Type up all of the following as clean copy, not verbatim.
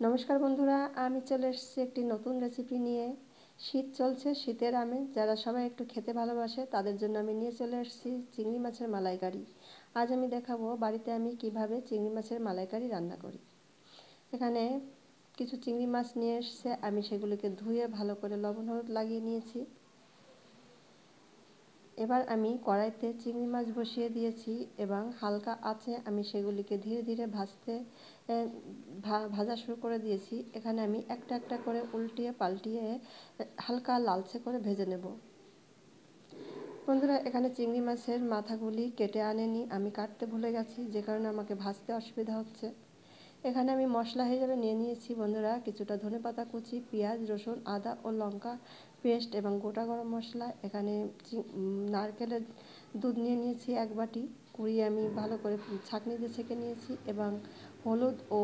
নমস্কার বন্ধুরা, আমি চলে এসেছি একটি নতুন রেসিপি নিয়ে। শীত চলছে, শীতের আমেজ যারা সবাই একটু খেতে ভালোবাসে তাদের জন্য আমি নিয়ে চলে এসেছি চিংড়ি মাছের মালাইকারি। আজ আমি দেখাবো বাড়িতে আমি কিভাবে চিংড়ি মাছের মালাইকারি রান্না করি। এখানে কিছু চিংড়ি মাছ নিয়ে এসেছে, আমি সেগুলিকে ধুয়ে ভালো করে লবণ হলুদ লাগিয়ে নিয়েছি। এবার আমি কড়াইতে চিংড়ি মাছ বসিয়ে দিয়েছি এবং হালকা আঁচে আমি সেগুলিকে ধীরে ধীরে ভাজা শুরু করে দিয়েছি। এখানে আমি একটা একটা করে উল্টিয়ে পাল্টিয়ে হালকা লালচে করে ভেজে নেব। বন্ধুরা, এখানে চিংড়ি মাছের মাথাগুলি কেটে আনেনি, আমি কাটতে ভুলে গেছি, যে কারণে আমাকে ভাজতে অসুবিধা হচ্ছে। এখানে আমি মশলা হিসেবে নিয়ে নিয়েছি বন্ধুরা কিছুটা ধনেপাতা কুচি, পেঁয়াজ, রসুন, আদা ও লঙ্কা পেস্ট এবং গোটা গরম মশলা। এখানে নারকেলের দুধ নিয়ে নিয়েছি 1 বাটি, কুড়িয়ে আমি ভালো করে ছাঁকনি দিয়ে ছেঁকে নিয়েছি এবং হলুদ ও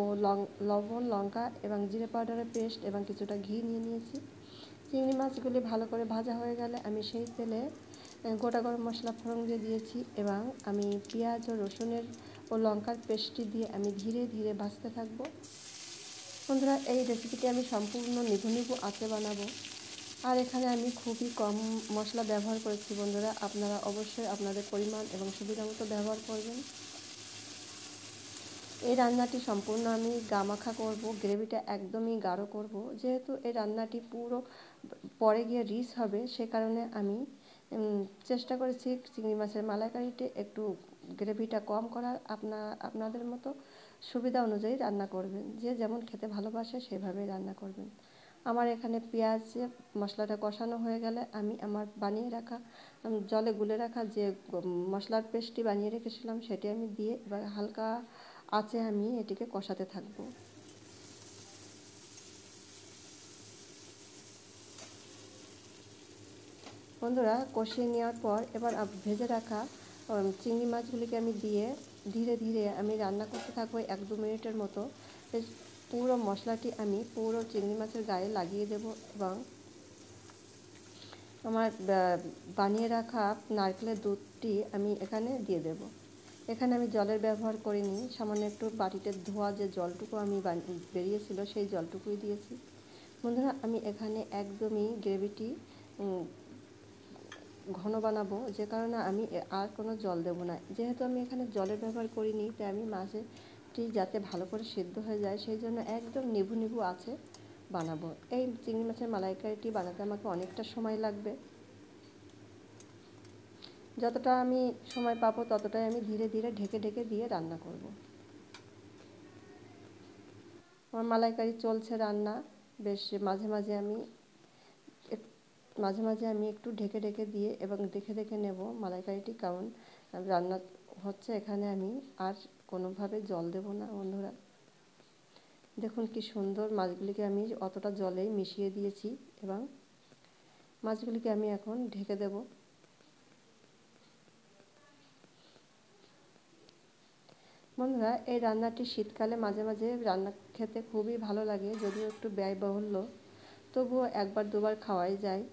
লবণ, লঙ্কা এবং জিরে পাউডারের পেস্ট এবং কিছুটা ঘি নিয়ে নিয়েছি। চিংড়ি মাছগুলি ভালো করে ভাজা হয়ে গেলে আমি সেই তেলে গোটা গরম মশলা ফোড়ন দিয়ে দিয়েছি এবং আমি পেঁয়াজ ও রসুনের ও লঙ্কার পেস্টটি দিয়ে আমি ধীরে ধীরে ভাজতে থাকবো। বন্ধুরা, এই রেসিপিটি আমি সম্পূর্ণ নিভু আঁচে বানাবো, আর এখানে আমি খুবই কম মশলা ব্যবহার করেছি। বন্ধুরা, আপনারা অবশ্যই আপনাদের পরিমাণ এবং সুবিধা মতো ব্যবহার করবেন। এই রান্নাটি সম্পূর্ণ আমি গামাখা করব, গ্রেভিটা একদমই গাঢ় করব। যেহেতু এই রান্নাটি পুরো পরে গিয়ে রিচ হবে, সে কারণে আমি চেষ্টা করেছি চিংড়ি মাছের মালাইকারিতে একটু গ্রেভিটা কম করার। আপনাদের মতো সুবিধা অনুযায়ী রান্না করবেন, যে যেমন খেতে ভালোবাসে সেভাবেই রান্না করবেন। আমার এখানে পেঁয়াজ মশলাটা কষানো হয়ে গেলে আমি আমার বানিয়ে রাখা জলে গুলে রাখা যে মশলার পেস্টটি বানিয়ে রেখেছিলাম সেটি আমি দিয়ে এবার হালকা আঁচে আমি এটিকে কষাতে থাকবো। বন্ধুরা, কষিয়ে নেওয়ার পর এবার ভেজে রাখা চিংড়ি মাছগুলিকে আমি দিয়ে ধীরে ধীরে আমি রান্না করতে থাকবো 1-2 মিনিটের মতো। পুরো মশলাটি আমি পুরো চিংড়ি মাছের গায়ে লাগিয়ে দেব এবং আমার বানিয়ে রাখা নারকেলের দুধটি আমি এখানে দিয়ে দেব। এখানে আমি জলের ব্যবহার করিনি, সামান্য একটু বাটিতে ধোয়া যে জলটুকু আমি বেরিয়েছিল সেই জলটুকুই দিয়েছি। বন্ধুরা, আমি এখানে একদমই গ্রেভিটি ঘন বানাবো, যে কারণে আমি আর কোনো জল দেবো না। যেহেতু আমি এখানে জলের ব্যবহার করিনি, তাই আমি মাছটি যাতে ভালো করে সেদ্ধ হয়ে যায় সেই জন্য একদম নিভু আছে বানাবো। এই চিংড়ি মাছের মালাইকারিটি বানাতে আমাকে অনেকটা সময় লাগবে। যতটা আমি সময় পাবো ততটাই আমি ধীরে ধীরে ঢেকে ঢেকে দিয়ে রান্না করব। আমার মালাইকারি চলছে রান্না, বেশ মাঝে মাঝে আমি একটু ঢেকে ঢেকে দিয়ে এবং দেখে দেখে নেব মালাইকারিটি কেমন রান্না হচ্ছে। এখানে আমি আর কোনোভাবে জল দেব না। বন্ধুরা, দেখুন কি সুন্দর, মাছগুলিকে আমি অতটা জলেই মিশিয়ে দিয়েছি এবং মাছগুলিকে আমি এখন ঢেকে দেব। বন্ধুরা, এই রান্নাটি শীতকালে মাঝে মাঝে রান্না খেতে খুবই ভালো লাগে, যদিও একটু ব্যয়বহুল্য, তবুও 1-2বার খাওয়াই যায়।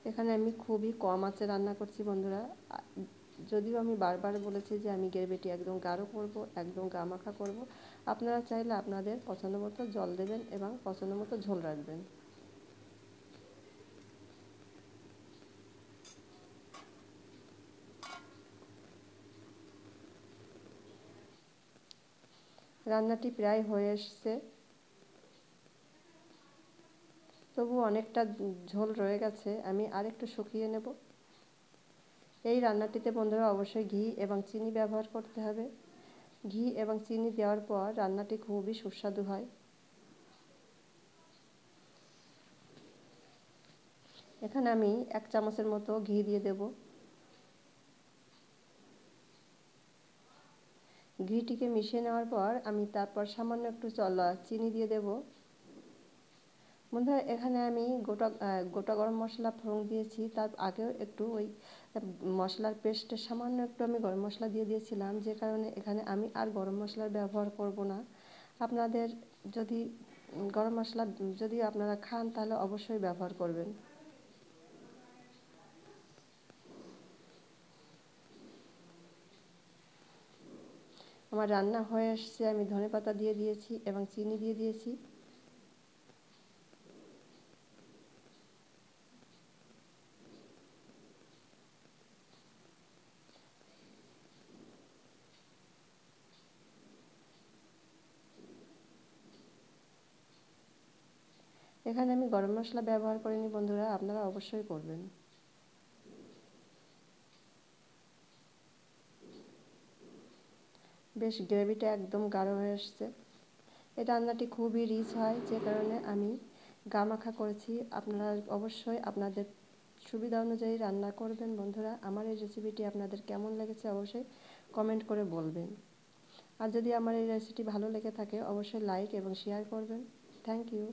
এখানে আমি খুবই কম আঁচে রান্না করছি বন্ধুরা, যদিও আমি বারবার বলেছি যে আমি গ্রেভিটি একদম গাঢ় করব, একদম গামাখা করব। আপনারা চাইলে আপনাদের পছন্দ মতো জল দেবেন এবং পছন্দ মতো ঝোল রাখবেন। রান্নাটি প্রায় হয়ে এসছে, তবু অনেকটা ঝোল রয়ে গেছে, আমি আরেকটু শুকিয়ে নেব। এই রান্নাটিতে বন্ধুরা অবশ্যই ঘি এবং চিনি ব্যবহার করতে হবে। ঘি এবং চিনি দেওয়ার পর রান্নাটি খুবই সুস্বাদু হয়। এখানে আমি 1 চামচের মতো ঘি দিয়ে দেব। ঘিটিকে মিশিয়ে নেওয়ার পর আমি তারপর সামান্য একটু চিনি দিয়ে দেব। বন্ধুরা, এখানে আমি গোটা গরম মশলা ফোড়ন দিয়েছি, তার আগেও একটু ওই মশলার পেস্টে সামান্য একটু আমি গরম মশলা দিয়ে দিয়েছিলাম, যে কারণে এখানে আমি আর গরম মশলার ব্যবহার করব না। আপনাদের যদি গরম মশলা যদি আপনারা খান তাহলে অবশ্যই ব্যবহার করবেন। আমার রান্না হয়ে এসছে, আমি ধনেপাতা দিয়ে দিয়েছি এবং চিনি দিয়ে দিয়েছি। এখানে আমি গরম মশলা ব্যবহার করিনি বন্ধুরা, আপনারা অবশ্যই করবেন। বেশ গ্রেভিটা একদম গাঢ় হয়ে এসছে। এই রান্নাটি খুবই রিচ হয়, যে কারণে আমি গা মাখা করেছি। আপনারা অবশ্যই আপনাদের সুবিধা অনুযায়ী রান্না করবেন বন্ধুরা। আমার এই রেসিপিটি আপনাদের কেমন লেগেছে অবশ্যই কমেন্ট করে বলবেন। আর যদি আমার এই রেসিপি ভালো লেগে থাকে অবশ্যই লাইক এবং শেয়ার করবেন। Thank you.